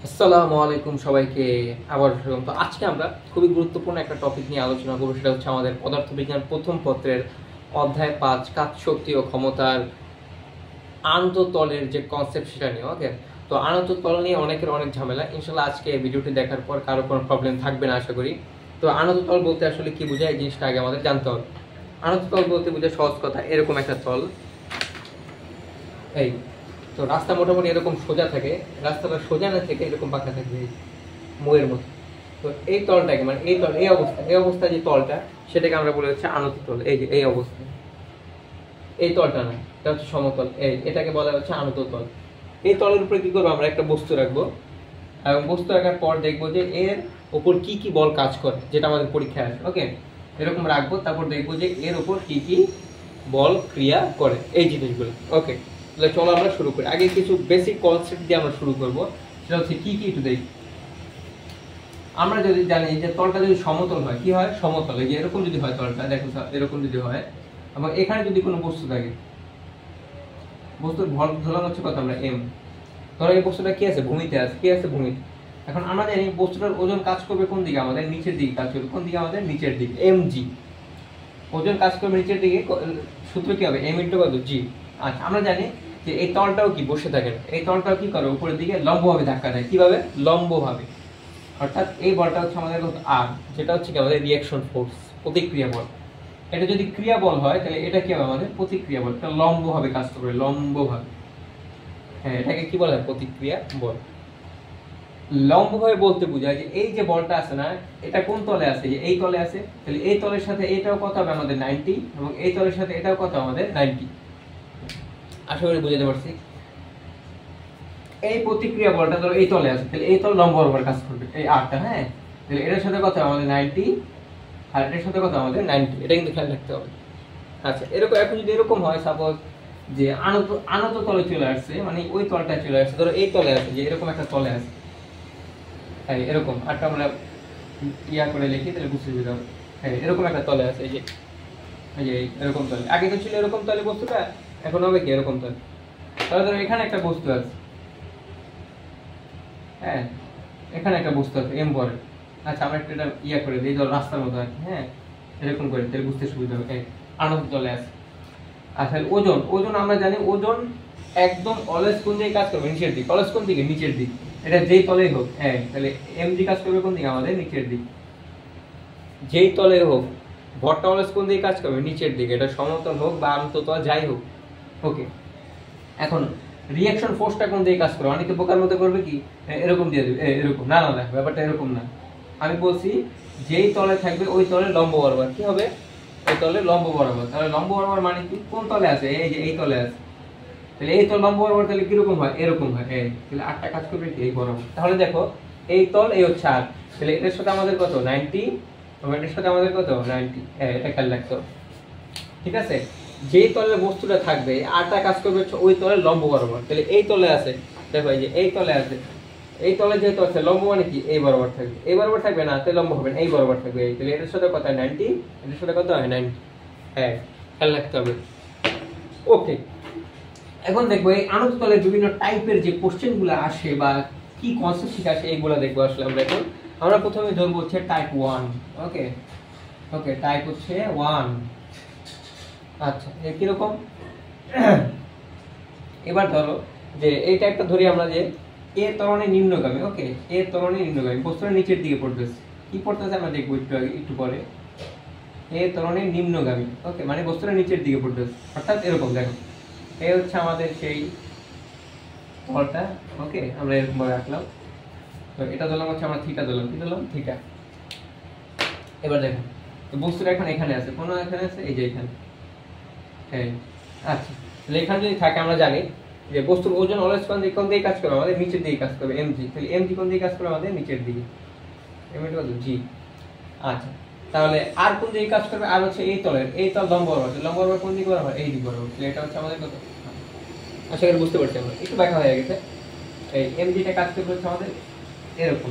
আসসালামু আলাইকুম সবাইকে আবার স্বাগতম। তো আজকে আমরা খুবই গুরুত্বপূর্ণ একটা টপিক নিয়ে আলোচনা করবো, সেটা হচ্ছে আমাদের পদার্থবিজ্ঞান প্রথম পত্রের অধ্যায় 5 কাজ, শক্তি ও ক্ষমতার আন্তঃতলের যে কনসেপ্ট সেটা নিয়ে। ওকে, তো আন্তঃতল নিয়ে অনেকের অনেক ঝামেলা। ইনশাল্লাহ আজকে এই ভিডিওটি দেখার পর কারো কোনো প্রবলেম থাকবে না আশা করি। তো আন্তঃতল বলতে আসলে কি বোঝায় এই জিনিসটা আগে আমাদের জানতে হবে। আন্তঃতল বলতে বোঝায় সহজ কথা এরকম একটা তল, এই তো রাস্তা মোটামুটি এরকম সোজা থাকে, রাস্তাটা সোজা না থেকে এরকম বাঁকা থাকবে ময়ের মতো। তো এই তলটাকে মানে এই তল এই অবস্থা যে তলটা সেটাকে আমরা বলে হচ্ছে আনত তল। এই যে এই অবস্থা, এই তলটা না, এটা হচ্ছে সমতল, এটাকে বলা হচ্ছে আনত তল। এই তলের উপরে কি করবো, আমরা একটা বস্তু রাখবো এবং বস্তু রাখার পর দেখবো যে এর ওপর কি কি বল কাজ করে, যেটা আমাদের পরীক্ষায় আসে। ওকে, এরকম রাখবো, তারপর দেখবো যে এর ওপর কি কি বল ক্রিয়া করে, এই জিনিসগুলো। ওকে, তাহলে চলো আমরা শুরু করি। আগে কিছু বেসিক কনসেপ্ট দিয়ে আমরা শুরু করবো, সেটা হচ্ছে কি কি একটু দেখি। আমরা যদি জানি যে তলটা যদি সমতল হয়, কি হয়, সমতল। এই যে এরকম যদি হয় তলটা, দেখো এরকম যদি হয় এবং এখানে যদি কোনো বস্তু থাকে, বস্তুর ভর ধরলাম হচ্ছে কত, আমরা এম। ধরো এই বস্তুটা কি আছে, ভূমিতে আছে, কি আছে, ভূমিতে। এখন আমরা জানি বস্তুটার ওজন কাজ করবে কোন দিকে, আমাদের নিচের দিকে কাজ করবে। কোন দিকে, আমাদের নিচের দিকে, এম জি। ওজন কাজ করবে নিচের দিকে, সূত্র কি হবে, এম ইন্টু কত, জি। আচ্ছা, আমরা জানি যে এই তলটাও কি বসে থাকে না, এই তলটাও কি করে, উপরের দিকে লম্বভাবে ধাক্কা দেয়। কিভাবে, লম্বভাবে। অর্থাৎ এই বলটা হচ্ছে আমাদের আর, যেটা হচ্ছে কি আমাদের রিঅ্যাকশন ফোর্স, প্রতিক্রিয়া বল। এটা যদি ক্রিয়া বল হয় তাহলে এটা কি হবে, আমাদের প্রতিক্রিয়া বল। এটা লম্বভাবে কাজ করবে, লম্বভাবে। হ্যাঁ, এটাকে কি বলা হয়, প্রতিক্রিয়া বল। লম্বভাবে বলতে বোঝায় যে এই যে বলটা আছে না, এটা কোন তলে আছে, যে এই তলে আছে, তাহলে এই তলের সাথে এটাও কত হবে, আমাদের 90, এবং এই তলের সাথে এটাও কত, আমাদের 90। আশা করি বুঝাতে পারছি। এই প্রতিক্রিয়া বলটা ধরো এই তলে আছে, তাহলে এই তল লম্ব বরাবর কাজ করবে, এই আরটা। হ্যাঁ, তাহলে এটার সাথে কত, আমাদের 90, আর এটার সাথে কত, আমাদের 90। এটা কিন্তু খেয়াল রাখতে হবে। আচ্ছা, এরকম এখন যদি এরকম হয়, সাপোজ যে আনত আনত তলে চলে আসছে, মানে ওই তলটা চলে আসছে, ধরো এই তলে আছে, যে এরকম একটা তলে আছে, হ্যাঁ এরকম। আরটা আমরা ইয়া করে লিখি তাহলে বুঝতে সুবিধা হবে। হ্যাঁ, এরকম একটা তলে আছে, এই যে এরকম তলে। আগে তো ছিল এরকম তলে বস্তুটা, এখন হবে কি এরকম তলে। তাহলে ধরো এখানে একটা বস্তু আছে, হ্যাঁ এখানে একটা বস্তু আছে এম বড়। আচ্ছা, আমরা একটা এটা ইয়া করে দিই, ধরো রাস্তার মতো আছে, হ্যাঁ এরকম করে, তাহলে বুঝতে সুবিধা হবে। আনত তলে আছে। আচ্ছা, ওজন, ওজন আমরা জানি ওজন একদম অলওয়েজ কোন দিকে কাজ করবে, নিচের দিকে। অলওয়েজ কোন দিকে, নিচের দিক। এটা যেই তলেই হোক, হ্যাঁ তাহলে এম জি কাজ করবে কোন দিকে, আমাদের নিচের দিক। যেই তলে হোক, ভরটা অলওয়েজ কোন দিকে কাজ করবে, নিচের দিকে। এটা সমতল হোক বা আন্তঃতল যাই হোক। ওকে, এখন রিঅ্যাকশন ফোর্সটা কোন দিকে কাজ করে, অনেকে বোকার মতো করবে কি, এরকম দিয়ে দেবে, এরকম। না না, দেখো ব্যাপারটা এরকম না। আমি বলছি যেই তলে থাকবে ওই তলে লম্ব বরাবর কি হবে, ওই তলে লম্ব বরাবর। তাহলে লম্ব বরাবর মানে কি, কোন তলে আছে, এই যে এই তলে আছে, তাহলে এই তল লম্ব বরাবর, তাহলে কিরকম হয়, এরকম হয়। এই তাহলে আটটা কাজ করবে কি, এই বরাবর। তাহলে দেখো এই তল, এই হচ্ছে আর, তাহলে এটার সাথে আমাদের কত, 90, এবং এটার সাথে আমাদের কত, 90। হ্যাঁ, এটা খেয়াল রাখতে হবে। ঠিক আছে, যেই তলের বস্তুটা থাকবে আরটা কাজ করবে হচ্ছে ওই তলের লম্ব বরাবর। তাহলে এই তলে আছে, দেখো এই যে এই তলে আছে, এই তলে যেহেতু আছে লম্ব মানে কি, এই বরাবর থাকবে। এই বরাবর থাকবে না, তাহলে লম্ব হবে না, এই বরাবর থাকবে। এই তাহলে এটার সাথে কত হয়, 90, এটার সাথে কত হয়, 90। হ্যাঁ, খেয়াল রাখতে হবে। ওকে, এখন দেখবো এই আনত তলের বিভিন্ন টাইপের যে কোশ্চেন গুলো আসে বা কি কনসেপ্ট শিখে আসে, এইগুলো দেখবো আসলে আমরা এখন। আমরা প্রথমে ধরবো হচ্ছে টাইপ 1। ওকে, ওকে টাইপ হচ্ছে 1। আচ্ছা, কিরকম, এবার ধরো যে এই টাইপটা ধরি আমরা, যে এ ত্বরণে নিম্নগামী। ওকে, এ ত্বরণে নিম্নগামী, বস্তুটা নিচের দিকে পড়তেছে। কি পড়তেছে আমরা দেখবো একটু আগে, একটু পরে। এ ত্বরণে নিম্নগামী, ওকে মানে বস্তুটা নিচের দিকে পড়তেছে। অর্থাৎ এরকম দেখো, এই হচ্ছে আমাদের সেই তলটা। ওকে, আমরা এরকম ভাবে রাখলাম। তো এটা ধরলাম হচ্ছে আমরা থিটা ধরলাম, কি ধরলাম, থিটা। এবার দেখো, তো বস্তুটা এখন এখানে আছে, কোনো এখানে আছে, এই যে এখানে। হ্যাঁ, আচ্ছা, তাহলে এখানে যদি থাকে আমরা জানি যে বস্তুর ওজন অলওয়েজ কোন দিকে কাজ করবে, আমাদের নিচের দিকে কাজ করবে, এমজি। তাহলে এমজি কোন দিকে কাজ করবে, আমাদের নিচের দিকে, এম ইন্টু কত, জি। আচ্ছা, তাহলে আর কোন দিকে কাজ করবে, আর হচ্ছে এই তলের, এই তল লম্ব বরাবর। লম্ব বরাবর কোন দিকে বরাবর, এই দিক বরাবর। তাহলে এটা হচ্ছে আমাদের কত, আশা করি বুঝতে পারছি আমরা, একটু ব্যাখ্যা হয়ে গেছে। এই এমজিটা কাজ করবে হচ্ছে আমাদের এরকম,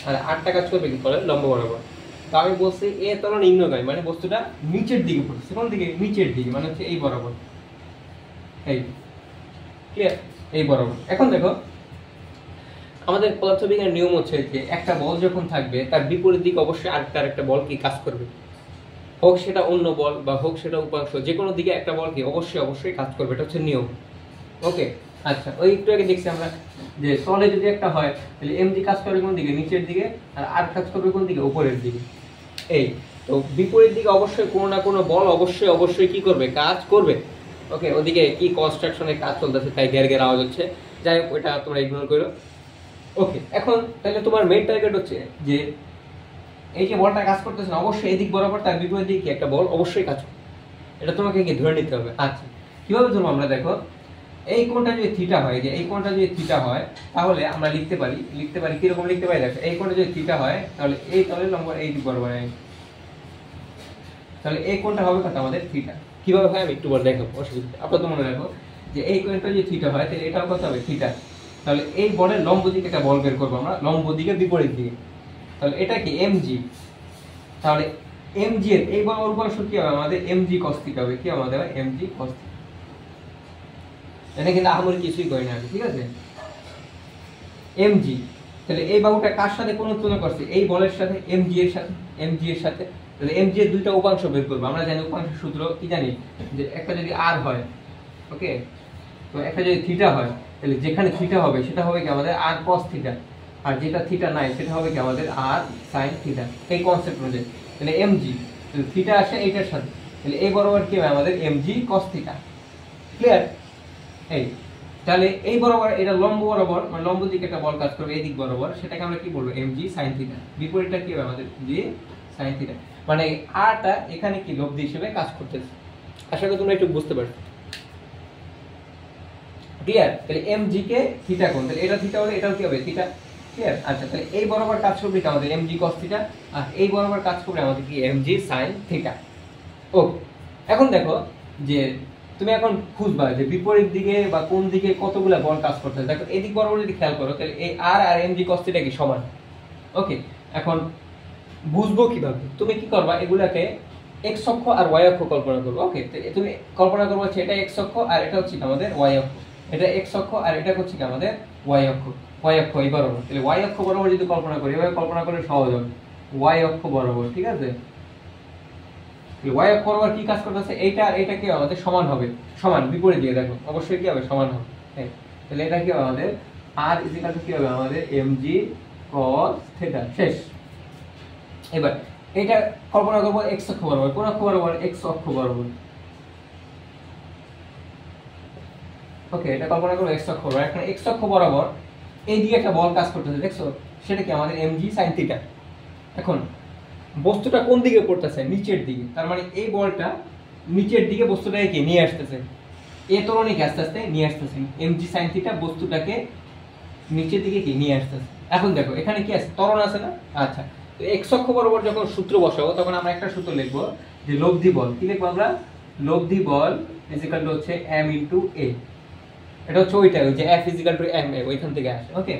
আর আরটা কাজ করবে কি তলের লম্ব বরাবর। তো আমি বলছি এ তল নিম্নগামী, মানে বস্তুটা নিচের দিকে পড়ছে। কোন দিকে, নিচের দিকে, মানে হচ্ছে এই বরাবর, এই ক্লিয়ার, এই বরাবর। এখন দেখো আমাদের পদার্থবিজ্ঞানের নিয়ম হচ্ছে যে একটা বল যখন থাকবে তার বিপরীত দিকে অবশ্যই আরেকটা বল কি কাজ করবে, হোক সেটা অন্য বল বা হোক সেটা উপাংশ, যে কোনো দিকে একটা বল কি অবশ্যই কাজ করবে, এটা হচ্ছে নিয়ম। ওকে, আচ্ছা, ওই একটু আগে দেখছি আমরা যে তলে যদি একটা হয় তাহলে এমজি কাজ করবে কোন দিকে, নিচের দিকে, আর আর কাজ করবে কোন দিকে, উপরের দিকে। এই তো বিপরীত দিকে অবশ্যই কোনো না কোনো বল অবশ্যই কি করবে, কাজ করবে। ওকে, ওদিকে কি কনস্ট্রাকশনের কাজ চলতেছে তাই ঘের আওয়াজ হচ্ছে, যাই হোক ওইটা তোমরা ইগনোর করো। ওকে, এখন তাহলে তোমার মেইন টার্গেট হচ্ছে যে এই যে বলটা কাজ করতেছে না, অবশ্যই এদিক বরাবর তার বিপরীত দিকে একটা বল অবশ্যই কাজ করবে, এটা তোমাকে কি ধরে নিতে হবে। আচ্ছা, কিভাবে ধরবো আমরা, দেখো এই কোণটা যদি থিটা হয়, যে এই কোণটা যদি থিটা হয় তাহলে আমরা লিখতে পারি কিরকম লিখতে পারি, দেখো এই কোণটা যদি থিটা হয় তাহলে এই তলের লম্ব এই দিক বরাবর, তাহলে এই কোণটা হবে কত আমাদের থিটা। কিভাবে হয় আমি একটু পরে দেখাবো, অসুবিধা নেই। আপাতত মনে রাখো যে এই কোণটা যদি থিটা হয় তাহলে এটাও কত হবে, থিটা। তাহলে এই বলের লম্ব দিকে একটা বল বের করবো আমরা, লম্ব দিকে বিপরীত দিকে, তাহলে এটা কি এমজি। তাহলে এমজি এর এই বরাবর উপাংশ কি হবে আমাদের, এমজি cos থিটা হবে, কি আমাদের এমজি cos থিটা। এটা কিন্তু আহামরি কিছুই করি না, ঠিক আছে। এমজি, তাহলে এই বাহুটা কার সাথে কোন তুলনা করছে, এই বলের সাথে, এমজি এর সাথে। তাহলে এমজি এর দুইটা উপাংশ বের করব আমরা, জানি উপাংশের সূত্র কি জানি, যে একটা যদি আর হয়, ওকে, তো একটা যদি থিটা হয় তাহলে যেখানে থিটা হবে সেটা হবে কি আমাদের আর cos থিটা, আর যেটা থিটা নাই সেটা হবে কি আমাদের আর sin থিটা। এই কনসেপ্ট অনুযায়ী তাহলে এমজি, তাহলে থিটা আসে এইটার সাথে, তাহলে এই বরাবর কি হবে আমাদের এমজি cos থিটা। ক্লিয়ার? এই তাহলে এই বরাবর এটা লম্ব বরাবর, মানে লম্ব দিকে একটা বল কাজ করবে এই দিক বরাবর, সেটাকে আমরা কি বলবো, এমজি sin থিটা। বিপরীতটা কি হবে আমাদের, জি sin থিটা, মানে আরটা এখানে কি লব্ধি হিসেবে কাজ করতেছে। আশা করি তোমরা একটু বুঝতে পারছো। ক্লিয়ার? তাহলে এমজি কে থিটা কোণ, তাহলে এটা থিটা হলে এটাও কি হবে, থিটা। ক্লিয়ার? আচ্ছা, তাহলে এই বরাবর কাজ করবে কি আমাদের এমজি cos থিটা, আর এই বরাবর কাজ করবে আমাদের কি এমজি sin থিটা। ওকে, এখন দেখো যে তুমি এখন খুঁজবা যে বিপরীত দিকে বা কোন দিকে কতগুলা বল কাজ করতেছে। দেখো এই দিক বরাবর যদি খেয়াল করো তাহলে এই আর এমজি cos থিটা কি সমান। ওকে, এখন বুঝবো কিভাবে, তুমি কি করবা, এগুলাকে এক্স অক্ষ আর ওয়াই অক্ষ কল্পনা করবে। ওকে, তুমি কল্পনা করবো হচ্ছে এটা এক্স অক্ষ আর এটা হচ্ছে আমাদের ওয়াই অক্ষ, এটা এক্স অক্ষ আর এটা হচ্ছে কি আমাদের ওয়াই অক্ষ। এই বরাবর, তাহলে ওয়াই অক্ষ বরাবর যদি কল্পনা করি, এভাবে কল্পনা করলে সহজ হবে। ওয়াই অক্ষ বরাবর, ঠিক আছে, ওয়াই অক্ষ বরাবর কি কাজ করতেছে, এইটা আর এটা কি আমাদের সমান হবে, সমান বিপরীত দিয়ে দেখো অবশ্যই কি হবে, সমান হবে। তাহলে এটা কি হবে আমাদের আর ইজিক্যাল টু কি হবে আমাদের এমজি cos থিটা। শেষ। এবার এটা কল্পনা করবো এক্স অক্ষ বরাবর, কোন অক্ষ বরাবর, এক্স অক্ষ বরাবর। ওকে, এটা কল্পনা করবো এক্স অক্ষ বরাবর। এখন এক্স অক্ষ বরাবর এই দিকে একটা বল কাজ করতেছে, দেখছো, সেটা কি আমাদের এমজি sin থিটা। এখন বস্তুটা কোন দিকে পড়তেছে, নিচের দিকে, তার মানে এই বলটা নিচের দিকে বস্তুটাকে কি নিয়ে আসতেছে, এ ত্বরণীকে আস্তে আস্তে নিয়ে আসতেছে, এমজি sin থিটা বস্তুটাকে নিচের দিকে কি নিয়ে আসতেছে। এখন দেখো এখানে কি আছে, ত্বরণ আছে না। আচ্ছা, তো এক্স অক্ষ বরাবর যখন সূত্র বসাবো তখন আমরা একটা সূত্র লিখবো যে লব্ধি বল, কি লিখবো আমরা, লব্ধি বল ইজিক্যাল টু হচ্ছে m ইনটু a। এটা হচ্ছে ওইটা, ওই যে f ইজিক্যাল টু m, ওইখান থেকে আসে। ওকে,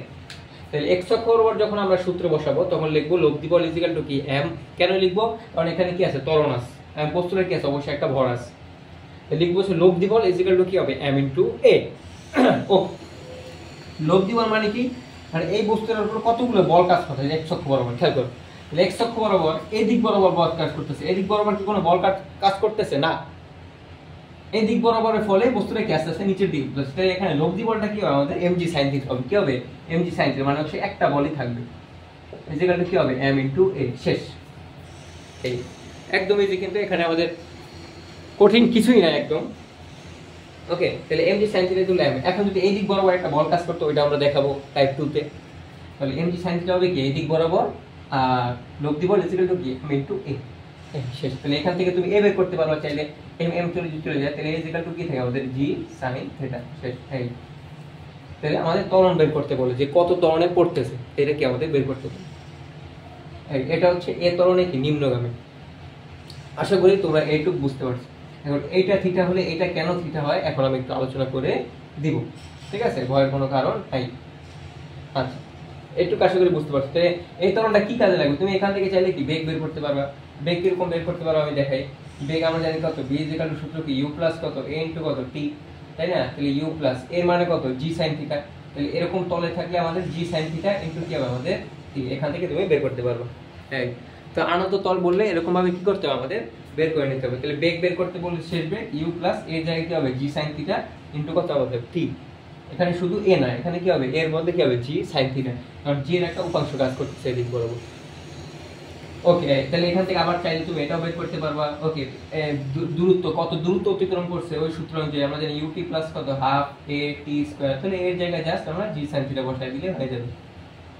তাহলে এক্স অক্ষ বরাবর যখন আমরা সূত্র বসাবো তখন লিখবো লব্ধি বল ইজিক্যাল টু কি m। কেন লিখবো, কারণ এখানে কি আছে, ত্বরণ আছে, বস্তুটা কি আছে, অবশ্যই একটা ভর আছে। তাহলে লিখবো লব্ধি বল ইজিক্যাল টু কি হবে, m ইনটু a। ওকে, লব্ধি বল মানে কি, মানে এই বস্তুর উপর কতগুলো বল কাজ করতেছে এক্স অক্ষ বরাবর। খেয়াল করো, তাহলে এক্স অক্ষ বরাবর এই দিক বরাবর বল কাজ করতেছে, এই দিক বরাবর কি কোনো বল কাজ করতেছে না, এই দিক বরাবরের ফলে বস্তুটা কি আস্তে আস্তে নিচের দিকে উঠতেছে। তাই এখানে লব্ধি বলটা কি হবে আমাদের এমজি sin থিটা হবে, কি হবে এমজি sin থিটা, মানে হচ্ছে একটা বলই থাকবে, ইজিক্যাল টু কি হবে m ইনটু a। শেষ। এই একদম ইজি, কিন্তু এখানে আমাদের কঠিন কিছুই না একদম। ওকে, তাহলে mg sin থিটা তুলে m। এখন যদি এই দিক বরাবর একটা বল কাজ করতে, ওইটা আমরা দেখাবো টাইপ 2 তে। তাহলে mg sin থিটা হবে কি এই দিক বরাবর, আর লব্ধি বল ইকুয়াল টু কি m ইনটু a। শেষ। তাহলে এখান থেকে তুমি a বের করতে পারো, চাইলে m চলে যায়, তাহলে a ইকুয়াল টু কি থাকে আমাদের g sin থিটা। শেষ। এই তাহলে আমাদের ত্বরণ বের করতে বলে যে কত ত্বরণে পড়তেছে, এটা কি আমাদের বের করতে হবে। এটা হচ্ছে a ত্বরণে কি নিম্নগামী। আশা করি তোমরা এইটুকু বুঝতে পারছো। এখন এইটা থিটা হলে এটা কেন থিটা হয় এখন আমি একটু আলোচনা করে দিব, ঠিক আছে, ভয়ের কোনো কারণ নাই। আচ্ছা, এইটুকু আশা করি বুঝতে পারছো। এই ত্বরণটা কি কাজে লাগবে, তুমি এখান থেকে চাইলে কি বেগ বের করতে পারবা। বেগ কিরকম বের করতে পারো আমি দেখাই। বেগ আমরা জানি কত, b ইকুয়াল টু সূত্র কি u প্লাস কত a ইনটু কত t, তাই না। তাহলে u প্লাস এর মানে কত g sin থিটা, তাহলে এরকম তলে থাকলে আমাদের জি সাইন থিটা ইনটু কি হবে আমাদের এখান থেকে তুমি বের করতে পারবে। হ্যাঁ, তো আনত তল বললে এরকম ভাবে কি করতে হবে আমাদের বের করে নিতে হবে। তাহলে বেগ বের করতে বললে শেষ বেগ ইউ প্লাস এর জায়গায় কি হবে জি সাইন থিটা ইনটু কত হবে টি। এখানে শুধু এ না, এখানে কি হবে এর মধ্যে কি হবে জি সাইন থিটা, কারণ জি এর একটা উপাংশ কাজ করতেছে এদিক বরাবর। ওকে, তাহলে এখান থেকে আবার চাইলে তুমি এটাও বের করতে পারবা। ওকে, দূরত্ব কত দূরত্ব অতিক্রম করছে ওই সূত্র অনুযায়ী আমরা জানি ইউটি প্লাস কত হাফ এ টি স্কয়ার, তাহলে এর জায়গায় জাস্ট আমরা জি সাইন থিটা বসাই দিলে হয়ে যাবে।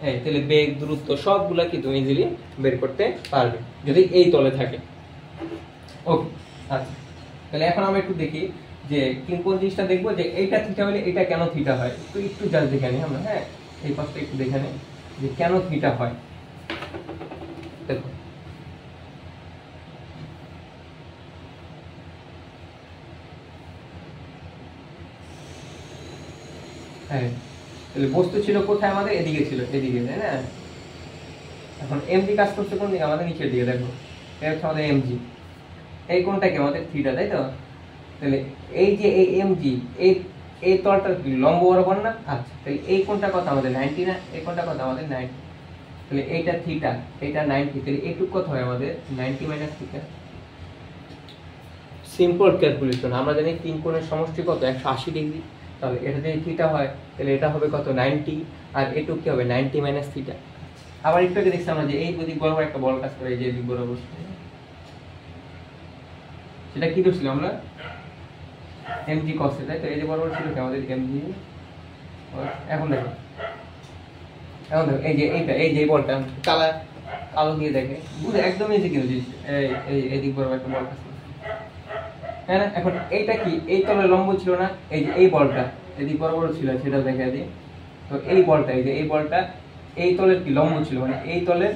হ্যাঁ, তাহলে বেগ দূরত্ব সবগুলা কি তুমি ইজিলি বের করতে পারবে যদি এই তলে থাকে। ওকে, আচ্ছা, তাহলে এখন আমরা একটু দেখি যে কোন জিনিসটা দেখবো যে এইটা থিটা হলে এটা কেন থিটা হয়, তো একটু জাস্ট দেখে নিই আমরা। হ্যাঁ, এই পাশটা একটু দেখে নিই যে কেন থিটা হয়। দেখো হ্যাঁ, তাহলে বস্তু ছিল কোথায় আমাদের এদিকে ছিল, এদিকে, তাই না? এখন এমজি কাজ করছে কোন দিকে আমাদের নিচের দিকে। দেখো এটা হচ্ছে আমাদের এমজি, এই কোণটা কি আমাদের থিটা, তাই তো? তাহলে এই যে এই এমজি এই তলটা কি লম্ব বরাবর না? আচ্ছা, তাহলে এই কোণটা কত আমাদের 90 না, এই কোণটা কত আমাদের 90, তাহলে এইটা থিটা এইটা 90, তাহলে এইটুকু কত হয় আমাদের 90 মাইনাস থিটা। সিম্পল ক্যালকুলেশন, আমরা জানি তিন কোণের সমষ্টি কত 180 ডিগ্রি, তাহলে এটা যদি থিটা হয় তাহলে এটা হবে কত 90, আর এটুকু কি হবে 90 মাইনাস থিটা। আবার একটু আগে দেখছি আমরা যে এই দিক বরাবর একটা বল কাজ করে, এই যে দিক বরাবর, সেটা কি করছিল আমরা এমজি cos তাই তো, এই যে বরাবর ছিল কি আমাদের এমজি। এখন দেখো এই যে এইটা এই যে বলটা কালো দিয়ে দেখে বুঝে একদম ইজি কিন্তু জিনিস, এই দিক বরাবর একটা বল কাজ করে, হ্যাঁ না? এখন এইটা কি এই তলে লম্ব ছিল না, এই যে এই বলটা এদিক বরাবর ছিল সেটাও দেখা দিই। তো এই বলটা এই যে এই বলটা এই তলের কি লম্ব ছিল, মানে এই তলের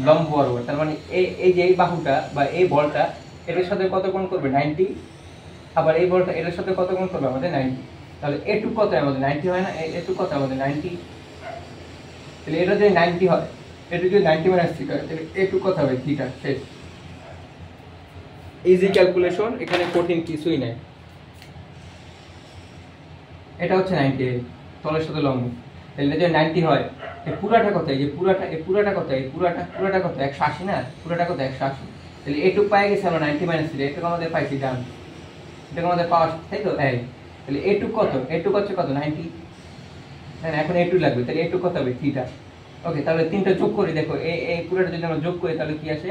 লম্ব বরাবর, তার মানে এই যে এই বাহুটা বা এই বলটা এটার সাথে কত কোণ করবে 90, আবার এই বলটা এটার সাথে কত কোণ করবে আমাদের 90, তাহলে এটুকু কত আমাদের 90 হয় না, এটুকু কত আমাদের 90, তাহলে এটা যদি 90 হয়, এটা যদি 90 মাইনাস থিটা হয়, তাহলে এটুকু কত হবে থিটা। শেষ, ইজি ক্যালকুলেশন, এখানে কঠিন কিছুই নাই। এটা হচ্ছে 90 তলের সাথে লম্ব, তাহলে যদি 90 হয় এই পুরাটা কত, এই যে পুরাটা কত, এই পুরাটা কত 180 না, পুরাটা কত 180, তাহলে এটুকু পাই গেছে আমরা 90 মাইনাস থিটা, এটুকু আমাদের পাইছি ডান, এটুকু আমাদের পাওয়া, তাই তো? এই তাহলে এটুকু কত, এটুকু হচ্ছে কত 90, হ্যাঁ এখন এটুকু লাগবে, তাহলে এটুকু কত হবে থিটা। ওকে, তাহলে তিনটা যোগ করি, দেখো এই পুরোটা যদি আমরা যোগ করি তাহলে কি আসে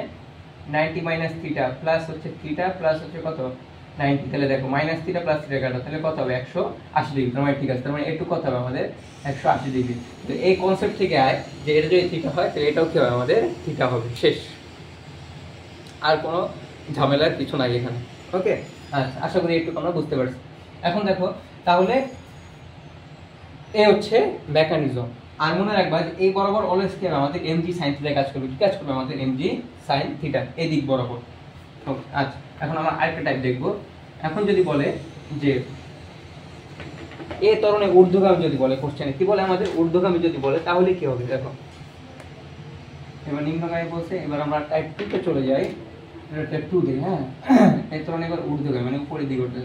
90 মাইনাস থিটা প্লাস হচ্ছে থিটা প্লাস হচ্ছে কত 90, তাহলে দেখো মাইনাস থিটা প্লাস থিটা কাটা, তাহলে কত হবে 180 ডিগ্রি, তার মানে ঠিক আছে, তার মানে একটু কত হবে আমাদের 180 ডিগ্রি। তো এই কনসেপ্ট থেকে আয় যে এটা যদি থিটা হয় তাহলে এটাও কি হবে আমাদের থিটা হবে। শেষ, আর কোনো ঝামেলার কিছু নাই এখানে। ওকে, আচ্ছা, আশা করি একটু আমরা বুঝতে পারছি। এখন দেখো তাহলে এ হচ্ছে মেকানিজম, আর মনে রাখবা যে এই বরাবর অলওয়েজ কি আমাদের এমজি সাইন থিটা কাজ করবে, কি কাজ করবে আমাদের এমজি সাইন থিটা এই দিক বরাবর। আচ্ছা, এখন আমরা আরেকটা টাইপ দেখবো। এখন যদি বলে যে এ ত্বরণে ঊর্ধ্বগামী যদি বলে, কোশ্চেনে কি বলে আমাদের ঊর্ধ্বগামী যদি বলে তাহলে কি হবে দেখো। এবার নিম্নগামী বলছে, এবার আমরা টাইপ 2 তে চলে যাই, টাইপ 2 দিই। হ্যাঁ, এই ত্বরণে এবার ঊর্ধ্বগামী মানে উপরের দিকে উঠবে,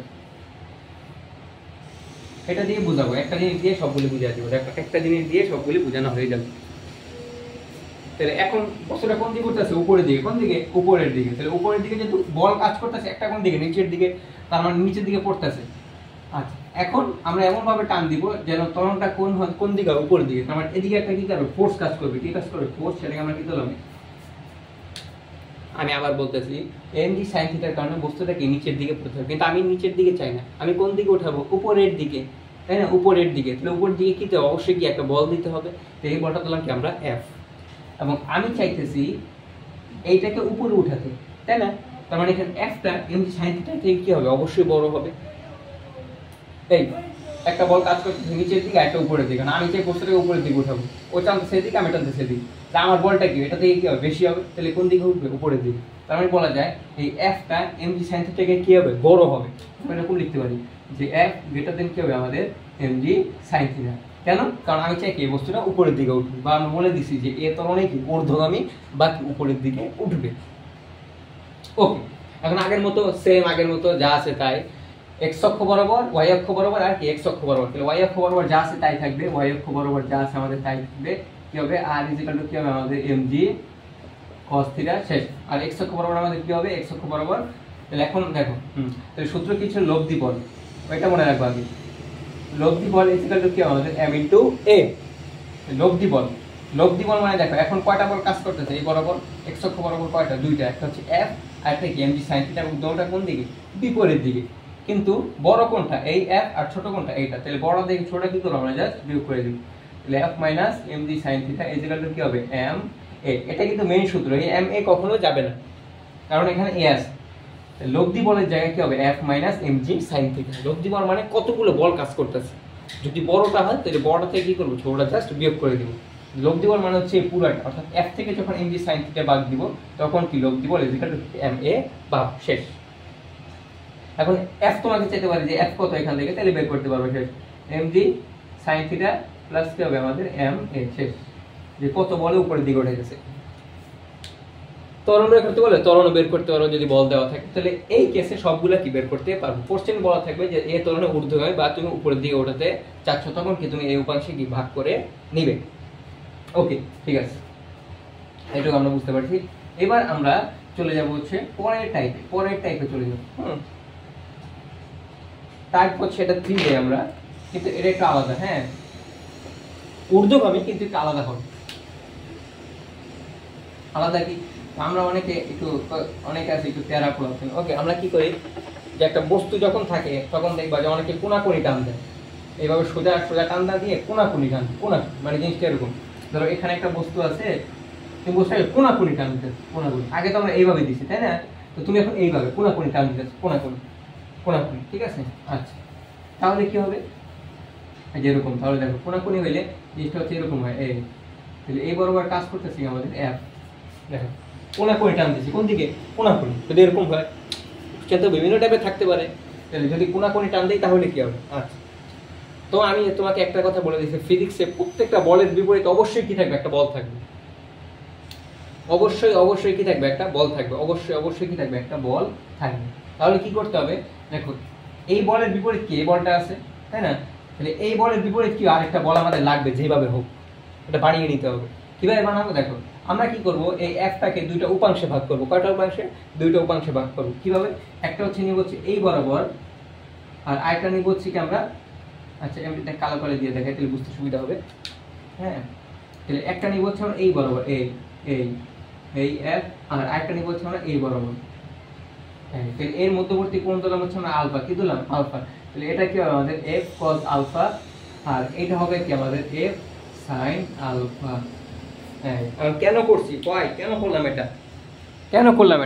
এটা দিয়ে বুঝাবো, একটা জিনিস দিয়ে সবগুলি বুঝিয়ে দিব, একটা জিনিস দিয়ে সবগুলি বোঝানো হয়ে যাবে। তাহলে এখন বস্তুটা কোন দিকে উঠতেছে, উপরের দিকে, কোন দিকে উপরের দিকে, তাহলে উপরের দিকে যেহেতু বল কাজ করতেছে একটা কোন দিকে নিচের দিকে, তার মানে নিচের দিকে পড়তেছে। আচ্ছা, এখন আমরা এমন ভাবে টান দিব যেন ত্বরণটা কোন দিকে উপরের দিকে, তার মানে এদিকে একটা কি করবে ফোর্স কাজ করবে, কি কাজ করবে ফোর্স, সেটাকে আমরা কি বললাম, আমি আবার বলতেছি এমজি সাইন থিটার কারণে বস্তুটা কি নিচের দিকে পড়তে হবে, কিন্তু আমি নিচের দিকে চাই না, আমি কোন দিকে উঠাবো উপরের দিকে, তাই না? উপরের দিকে, তাহলে উপরের দিকে কি অবশ্যই কি একটা বল দিতে হবে, তো এই বলটা দিলাম কি আমরা এফ, এবং আমি চাইতেছি এইটাকে উপরে উঠাতে, তাই না? তার মানে এখানে এফটা এমজি সাইন থিটা থেকে কি হবে অবশ্যই বড় হবে। এই একটা বল কাজ করতেছে নিচের দিকে, একটা উপরের দিকে, না আমি চাই বস্তুটাকে উপরের দিকে উঠাবো, ও টানতে সেদিকে, আমি টানতে সেদিকে, তা আমার বলটা কি এটা থেকে কি হবে বেশি হবে, তাহলে কোন দিকে উঠবে উপরের দিকে, তার মানে বলা যায় এই এফটা এমজি সাইন থিটা থেকে কি হবে বড় হবে। এরকম লিখতে পারি যে এফ গ্রেটার দেন কি হবে আমাদের এমজি সাইন থিটা। কেন? কারণ আমি চাই কি এই বস্তুটা উপরের দিকে উঠবে, বা আমরা বলে দিছি যে এ ত্বরণে কি ঊর্ধ্বগামী বা কি উপরের দিকে উঠবে। ওকে, এখন আগের মতো সেম, আগের মতো যা আছে তাই, এক্স অক্ষ বরাবর, ওয়াই অক্ষ বরাবর আর কি এক্স অক্ষ বরাবর। তাহলে ওয়াই অক্ষ বরাবর যা আছে তাই থাকবে, ওয়াই অক্ষ বরাবর যা আছে আমাদের তাই থাকবে। কি হবে আর ইজিক্যাল টু কি হবে আমাদের mg cos থিটা শেষ। আর এক্স অক্ষ বরাবর আমাদের কি হবে এক্স অক্ষ বরাবর। তাহলে এখন দেখো তাহলে সূত্র কি ছিল লব্ধি বল, ওইটা মনে রাখবো আগে। লব্ধি বল ইজিক্যাল টু কি আমাদের m ইনটু a। লব্ধি বল, লব্ধি বল মানে দেখো এখন কয়টা বল কাজ করতেছে এই বরাবর এক্স অক্ষ বরাবর কয়টা, দুইটা, একটা হচ্ছে f আর একটা কি mg sin থিটা, এবং দুটোটা কোন দিকে বিপরীত দিকে। কিন্তু বড় কোনটা এই f আর ছোট কোনটা এইটা, তাহলে বড় দিকে ছোটটা কি করব আমরা জাস্ট বিয়োগ করে দিব। তাহলে f minus mg sin theta is equal to কি হবে m a। এটা কিন্তু মেইন সূত্র, এই m a কখনো যাবে না কারণ এখানে a আছে। লব্ধি বলের জায়গায় কি হবে f minus mg sin theta. লব্ধি বল মানে কতগুলো বল কাজ করতেছে, যদি বড়টা হয় তাহলে বড়টা থেকে কি করব ছোটটা জাস্ট বিয়োগ করে দিব। লব্ধি বল মানে হচ্ছে পুরাটা, অর্থাৎ f থেকে যখন mg sin থিটা বাদ দিব তখন কি লব্ধি বল ইজিক্যাল টু m a ভাগ শেষ। এখন f তোমাকে চাইতে পারে যে f কত এখান থেকে, তাহলে বের করতে পারবে শেষ mg sin থিটা প্লাস কি হবে আমাদের m a শেষ। যে কত বলে উপরের দিকে উঠে গেছে। ত্বরণ বের করতে বলে ত্বরণ বের করতে পারো যদি বল দেওয়া থাকে, তাহলে এই কেসে সবগুলা কি বের করতে পারবো। কোশ্চেন বলা থাকবে যে এ ত্বরণে ঊর্ধ্বগামী বা তুমি উপরের দিকে ওঠাতে চাচ্ছ, তখন কি তুমি এই উপাংশে কি ভাগ করে নিবে। ওকে ঠিক আছে, এটুকু আমরা বুঝতে পারছি। এবার আমরা চলে যাব হচ্ছে পরের টাইপে চলে যাব। টাইপ হচ্ছে এটা 3 ডে আমরা, কিন্তু এটা একটু আলাদা। হ্যাঁ ঊর্ধ্বগামী কিন্তু একটু আলাদা হবে। আলাদা কি আমরা অনেকে আছে একটু তেরা পড়াচ্ছেন। ওকে আমরা কি করি যে একটা বস্তু যখন থাকে তখন দেখবা যে অনেকে কোনাকুনি টান দেয়, এইভাবে সোজা সোজা টান না দিয়ে কোনাকুনি টান, মানে জিনিসটা এরকম। ধরো এখানে একটা বস্তু আছে, তুমি বস্তুটাকে কোনাকুনি টান দিতে, কোনাকুনি আগে তো আমরা এইভাবে দিছি তাই না, তো তুমি এখন এইভাবে কোনাকুনি টান দিতে, কোনাকুনি, ঠিক আছে। আচ্ছা তাহলে কি হবে যেরকম, তাহলে দেখো কোনাকুনি হইলে জিনিসটা হচ্ছে এরকম হয়, এই তাহলে এই বরাবর কাজ করতেছি আমাদের f, দেখো কোনাকুনি টান দিচ্ছি কোন দিকে কোনাকুনি, যদি এরকম হয় কিন্তু বিভিন্ন টাইপের থাকতে পারে। তাহলে যদি কোনাকুনি টান দেই তাহলে কি হবে। আচ্ছা তো আমি তোমাকে একটা কথা বলে দিচ্ছি, ফিজিক্সে প্রত্যেকটা বলের বিপরীতে অবশ্যই কি থাকবে একটা বল থাকবে, অবশ্যই কি থাকবে একটা বল থাকবে, অবশ্যই কি থাকবে একটা বল থাকবে। তাহলে কি করতে হবে দেখো এই বলের বিপরীত কি এই বলটা আছে তাই না, তাহলে এই বলের বিপরীত কি আরেকটা বল আমাদের লাগবে, যেভাবে হোক এটা বানিয়ে নিতে হবে। কিভাবে বানাবো দেখো, আমরা কি করব এই একটাকে দুইটা উপাংশে ভাগ করব। কয়টা উপাংশে? দুইটা উপাংশে ভাগ করব। কিভাবে? একটা হচ্ছে নিব হচ্ছে এই বরাবর, আর আরেকটা নিব হচ্ছে কি আমরা, আচ্ছা এমনিটা কালো করে দিয়ে দেখাই তাহলে বুঝতে সুবিধা হবে। হ্যাঁ তাহলে একটা নিব হচ্ছে আমরা এই বরাবর, এই f, আর আরেকটা নিব হচ্ছে আমরা এই বরাবর। হ্যাঁ তাহলে এর মধ্যবর্তী কোণ দিলাম হচ্ছে আমরা আলফা, কি দিলাম আলফা। তাহলে এটা কি হবে আমাদের f cos আলফা, আর এটা হবে কি আমাদের f sin আলফা। হ্যাঁ কেন করছি, কেন করলাম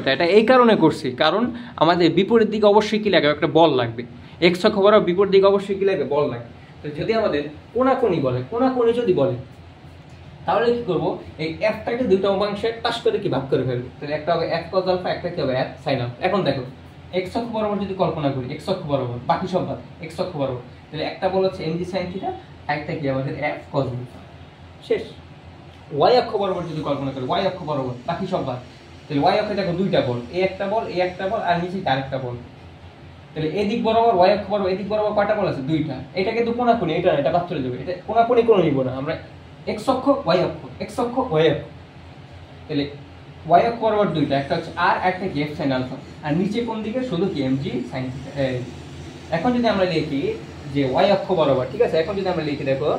এটা, এটা এই কারণে করছি, কারণ আমাদের বিপরীত দিকে অবশ্যই কি লাগবে একটা বল লাগবে। এক্স অক্ষ বরাবর বিপরীত দিকে অবশ্যই কি লাগবে বল লাগবে। তো যদি আমাদের কোনাকুনি যদি বলে তাহলে কি করব এই ফটাকে দুটো অংশে টাস করে কি ভাগ করে ফেলবো। তাহলে একটা হবে f cos আলফা, একটা কি হবে f sin আলফা। এখন দেখো x অক্ষ বরাবর যদি কল্পনা করি, x অক্ষ বরাবর বাকি সব বাদ, x অক্ষ বরাবর, তাহলে একটা বল হচ্ছে mg sin থিটা, একটা কি আমাদের f cos আলফা শেষ। y অক্ষ বরাবর যদি কল্পনা করি, y অক্ষ বরাবর বাকি সব বাদ, তাহলে y অক্ষে দেখো দুইটা বল, এই একটা বল আর নিচে আরেকটা বল। তাহলে এদিক বরাবর y অক্ষ বরাবর এদিক বরাবর কয়টা বল আছে? দুইটা। এটা কিন্তু কোনাকুনি, এটা বাদ চলে যাবে, এটা কোনাকুনি কোনো নিব না আমরা, x অক্ষ y অক্ষ, x অক্ষ y অক্ষ। তাহলে y অক্ষ বরাবর দুইটা, একটা হচ্ছে r, একটা কি f sin আলফা, আর নিচে কোন দিকে শুধু কি mg sin থিটা। এখন যদি আমরা লিখি যে y অক্ষ বরাবর, ঠিক আছে, এখন যদি আমরা লিখি দেখো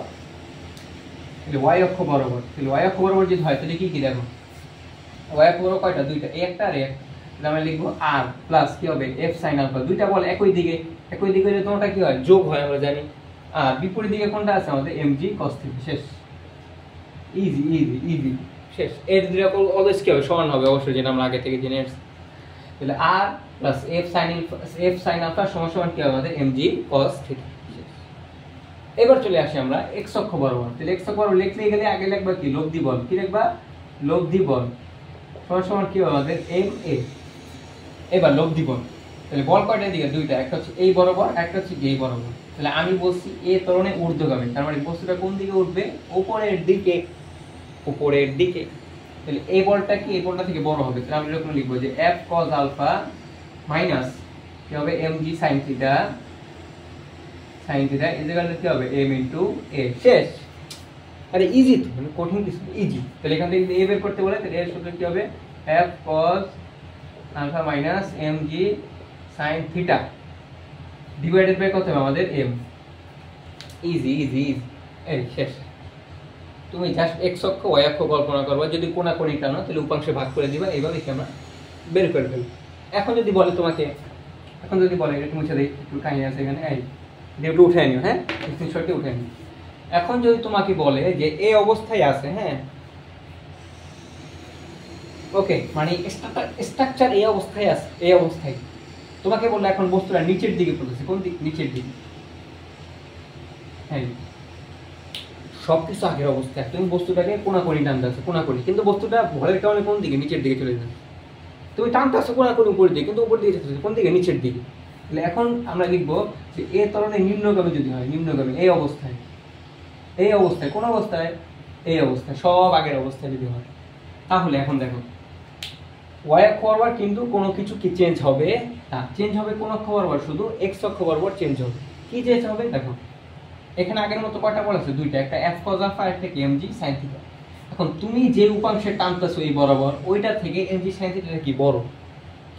তাহলে y অক্ষ বরাবর, তাহলে y অক্ষ বরাবর যদি হয় তাহলে কি দেখো y অক্ষ বরাবর কয়টা? দুইটা, এই একটা আর এই একটা। তাহলে আমরা লিখবো r প্লাস কি হবে f sin আলফা, দুইটা বল একই দিকে হলে তোমারটা কি হয় যোগ হয় আমরা জানি, আর বিপরীত দিকে কোনটা আছে আমাদের mg cos থিটা শেষ। ইজি শেষ। এর দুটো অলওয়েজ কি হবে সমান হবে অবশ্যই, যেটা আমরা আগে থেকে জেনে আসছি। তাহলে r plus f sin alpha সমান কি হবে আমাদের mg cos থিটা। এবার চলে আসি আমরা x অক্ষ বরাবর। তাহলে x অক্ষ বরাবর লিখতে গেলে আগে লিখবা কি লব্ধি বল, কি লিখবা লব্ধি বল সমান কি হবে আমাদের ma। এবার লব্ধি বল, তাহলে বল কয়টা দিকে? দুইটা, একটা হচ্ছে এই বরাবর, একটা হচ্ছে এই বরাবর। তাহলে আমি বলছি এ ত্বরণে ঊর্ধ্বগামী, তার মানে বস্তুটা কোন দিকে উঠবে? উপরের দিকে। তাহলে এই বলটা কি এই বলটা থেকে বড় হবে, তাহলে আমি এরকম লিখবো যে f cos আলফা মাইনাস কি হবে mg sin theta sine theta equal to কি হবে m ইনটু a শেষ। আরে ইজি তো, মানে কঠিন কিছু ইজি। তাহলে এখান থেকে যদি a বের করতে বলে তাহলে এর সূত্র কি হবে f cos alpha minus mg sin theta divided by কত হবে আমাদের m। ইজি ইজি ইজি, এই শেষ। তুমি জাস্ট x অক্ষ y অক্ষ কল্পনা করবা, যদি কোণাকোণি টানো তাহলে উপাংশে ভাগ করে দিবা, এইভাবে কি আমরা বের করে ফেলবো। এখন যদি বলে তোমাকে, এখন যদি বলে একটু মুছে দেই, একটু কাহিনী আছে এখানে, এই একটু উঠে নিও, হ্যাঁ স্ক্রিনশটটি উঠে নিও। এখন যদি তোমাকে বলে যে এই অবস্থায় আছে, হ্যাঁ ওকে, মানে স্ট্রাকচার এই অবস্থায় আছে, এই অবস্থায় তোমাকে বললে এখন বস্তুটা নিচের দিকে পড়তেছে, কোন দিক? নিচের দিকে। হ্যাঁ সবকিছু আগের অবস্থায়, তুমি বস্তুটাকে কোণাকোণি টানতে আছো, কোণাকোণি, কিন্তু বস্তুটা ভরের কারণে কোন দিকে? নিচের দিকে চলে যাবে। তুমি টানতে আসো কোণাকোণি উপরের দিকে, কিন্তু উপর দিকে যেতেছে কোন দিকে? নিচের দিকে। তাহলে এখন আমরা লিখবো যে এ ত্বরণে নিম্নগামী যদি হয়, নিম্নগামী এই অবস্থায়, এই অবস্থায়, কোন অবস্থায়? এই অবস্থায়, সব আগের অবস্থায় যদি হয়, তাহলে এখন দেখো y অক্ষ বরাবর কিন্তু কোনো কিছু কি চেঞ্জ হবে না, চেঞ্জ হবে কোন অক্ষ বরাবর? শুধু x অক্ষ বরাবর চেঞ্জ হবে। কি চেঞ্জ হবে? দেখো এখানে আগের মতো কয়টা বল আছে? দুইটা, একটা f cos alpha আর একটা mg sin theta। এখন তুমি যে উপাংশে টানতেছো এই বরাবর, ওইটা থেকে mg sin theta কি বড়?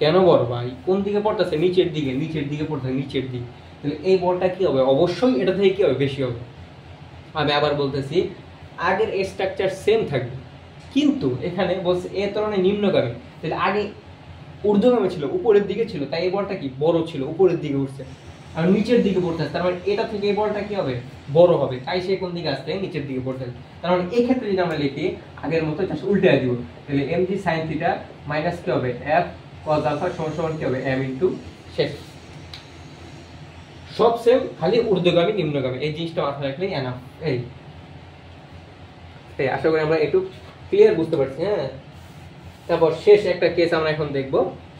কেন বড় ভাই? কোন দিকে পড়তেছে? নিচের দিকে, নিচের দিকে পড়তেছে, নিচের দিকে। তাহলে এই বলটা কি হবে? অবশ্যই এটা থেকে কি হবে? বেশি হবে। আমি আবার বলতেছি, আগের স্ট্রাকচার সেম থাকবে, কিন্তু এখানে বলছে এ ত্বরণে নিম্নগামী, তাহলে আগে ঊর্ধ্বগামী ছিল, উপরের দিকে ছিল, তাই এই বলটা কি বড় ছিল, উপরের দিকে উঠছে। আর নিচের দিকে পড়তেছে, তার মানে এটা থেকে এই বলটা কি হবে? বড় হবে, তাই সে কোন দিকে আসছে? নিচের দিকে পড়তেছে। তার মানে এই ক্ষেত্রে যদি আমরা লিখি আগের মতো জাস্ট উল্টে দিব, তাহলে mg sin থিটা মাইনাস কি হবে? f cos alpha সমান কি হবে? m ইনটু শেষ। সব সেম, খালি ঊর্ধ্বগামী নিম্নগামী, এই জিনিসটা মাথায় রাখলেই এনাফ। এই আশা করি আমরা একটু ক্লিয়ার বুঝতে পারছি। হ্যাঁ, তারপর শেষ একটা কেস আমরা এখন দেখব।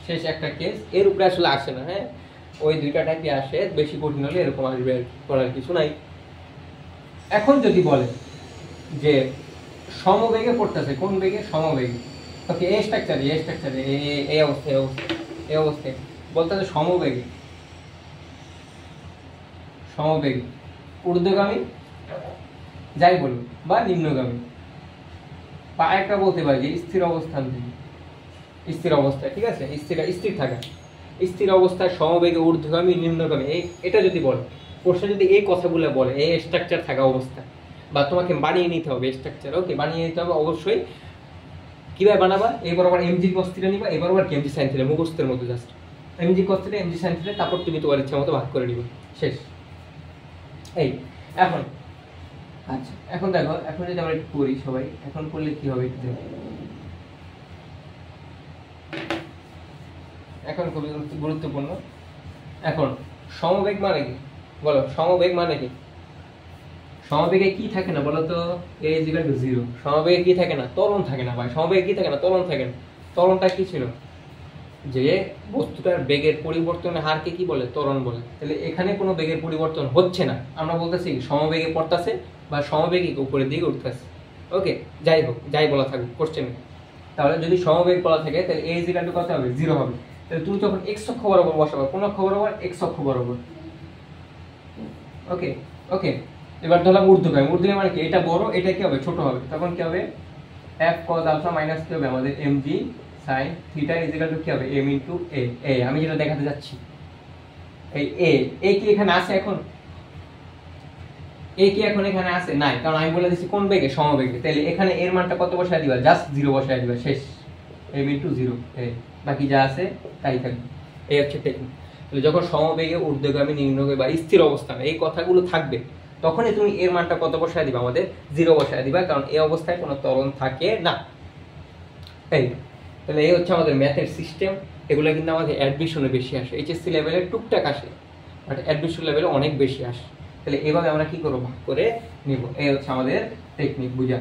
শেষ একটা কেস, এর উপরে আসলে আসে না, হ্যাঁ ওই দুইটা টাইপই আসে, বেশি কঠিন হলে এরকম আসবে, করার কিছু নাই। এখন যদি বলে যে সমবেগে পড়তেছে, কোন বেগে? সমবেগে। ওকে, এই স্ট্রাকচারে, এই স্ট্রাকচারে, এই অবস্থায়, এই অবস্থায় বলতেছে সমবেগে, সমবেগে ঊর্ধ্বগামী যাই বলুন বা নিম্নগামী, বা একটা বলতে পারি যে স্থির অবস্থান থেকে, স্থির অবস্থায়, ঠিক আছে, স্থির থাকা, স্থির অবস্থায় সমবেগে ঊর্ধ্বগামী নিম্নগামী, এটা যদি বলে, প্রশ্ন যদি এই কথাগুলো বলে, এই স্ট্রাকচার থাকা অবস্থা, বা তোমাকে বানিয়ে নিতে হবে স্ট্রাকচার, ওকে বানিয়ে নিতে হবে অবশ্যই। কিভাবে বানাবা? এই বরাবর এমজি cos থিটা নিবা, এই বরাবর এমজি sin থিটা, মুখস্থের মতো just MG cos theta MG sin theta, তারপর তুমি তোমার ইচ্ছা মতো ভাগ করে নিবে, শেষ। এই এখন আচ্ছা, এখন দেখো, এখন যদি আমরা একটু করি সবাই, এখন করলে কি হবে একটু দেখো। এখন খুবই গুরুত্বপূর্ণ। এখন সমবেগ মানে কি বলো? সমবেগ মানে কি? সমবেগে কি থাকে না বলো তো? a = 0। সমবেগে কি থাকে না? ত্বরণ থাকে না ভাই। সমবেগে কি থাকে না? ত্বরণ থাকে না। ত্বরণটা কি ছিল? যে বস্তুটার বেগের পরিবর্তনের হারকে কি বলে? ত্বরণ বলে। তাহলে এখানে কোনো বেগের পরিবর্তন হচ্ছে না, আমরা বলতেছি সমবেগে পড়তেছে বা সমবেগে উপরের দিকে উঠতেছে। ওকে, যাই হোক, যাই বলা থাকুক কোশ্চেনে। তাহলে যদি সমবেগ বলা থাকে তাহলে a = কত হবে? 0 হবে। তাহলে তুমি যখন x অক্ষ বরাবর বসাবে, কোন অক্ষ বরাবর? x অক্ষ বরাবর। ওকে ওকে, এবার ধরলাম ঊর্ধ্বগামী। ঊর্ধ্বগামী মানে কি? এটা বড়, এটা কি হবে? ছোট হবে। তখন কি হবে? f cos alpha মাইনাস কি হবে আমাদের? mg sin থিটা = কি হবে? m into a। আমি যেটা দেখাতে যাচ্ছি, এই a কি এখানে আছে? এখন a কি এখন এখানে আছে? নাই, কারণ আমি বলে দিচ্ছি কোন বেগে? সমবেগে। তাহলে এখানে এর মানটা কত বসায় দিবা? জাস্ট 0 বসায় দিবা, শেষ। m ইনটু 0, বাকি যা আছে তাই থাকবে। এই হচ্ছে টেকনিক। তাহলে যখন সমবেগে ঊর্ধ্বগামী নিম্নগামী বা স্থির অবস্থান এই কথাগুলো থাকবে, তখনই তুমি এর মানটা কত বসায় দিবা? আমাদের 0 বসায় দিবা, কারণ এই অবস্থায় কোনো ত্বরণ থাকে না। এই তাহলে এই হচ্ছে আমাদের ম্যাথের সিস্টেম। এগুলো কিন্তু আমাদের অ্যাডমিশনে বেশি আসে, এইচএসসি লেভেলে টুকটাক আসে, বাট অ্যাডমিশন লেভেলে অনেক বেশি আসে। তাহলে এভাবে আমরা কি করবো? ভাগ করে নিব। এই হচ্ছে আমাদের টেকনিক বুঝা।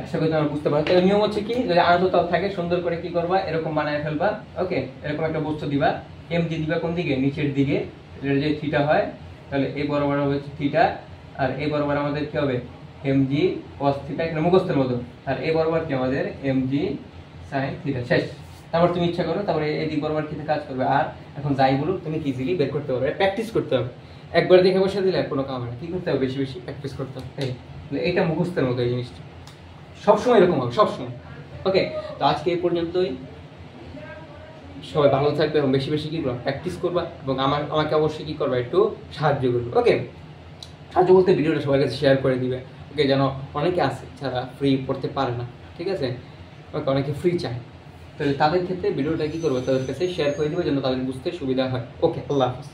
আশা করি তোমরা বুঝতে পারো। তাহলে নিয়ম হচ্ছে কি, যদি আনত তাপ থাকে সুন্দর করে কি করবা? এরকম বানায় ফেলবা। ওকে, এরকম একটা বস্তু দিবা, এমজি দিবা কোন দিকে? নিচের দিকে। এটা যদি থিটা হয় তাহলে এই বরাবর হবে থিটা, আর এই বরাবর আমাদের কি হবে? এমজি cos থিটা, এখানে মুখস্থের মতো। আর এই বরাবর কি আমাদের? এমজি sin থিটা, শেষ। তারপর তুমি ইচ্ছা করো তারপরে এদিক বরাবর কিন্তু কাজ করবে। আর এখন যাই বলুক তুমি ইজিলি বের করতে পারবে, প্র্যাকটিস করতে হবে। একবার দেখে বসে দিলে কোনো কাম হয় না, কি করতে হবে, বেশি বেশি প্র্যাকটিস করতে হবে। এইটা মুখস্থের মতো এই জিনিসটা সবসময় এরকম হবে, সবসময়। ওকে, তো আজকে এই পর্যন্তই। সবাই ভালো থাকবে এবং বেশি বেশি কী করবা, প্র্যাকটিস করবা এবং আমাকে অবশ্যই কী করবা, একটু সাহায্য করবে। ওকে, সাহায্য বলতে ভিডিওটা সবার কাছে শেয়ার করে দিবে। ওকে, যেন অনেকে আছে যারা ফ্রি পড়তে পারে না, ঠিক আছে, ওকে, অনেকে ফ্রি চায়, তো তাদের ক্ষেত্রে ভিডিওটা কী করবে, তাদের কাছে শেয়ার করে দিবে যেন তাদের বুঝতে সুবিধা হয়। ওকে, আল্লাহ হাফিজ।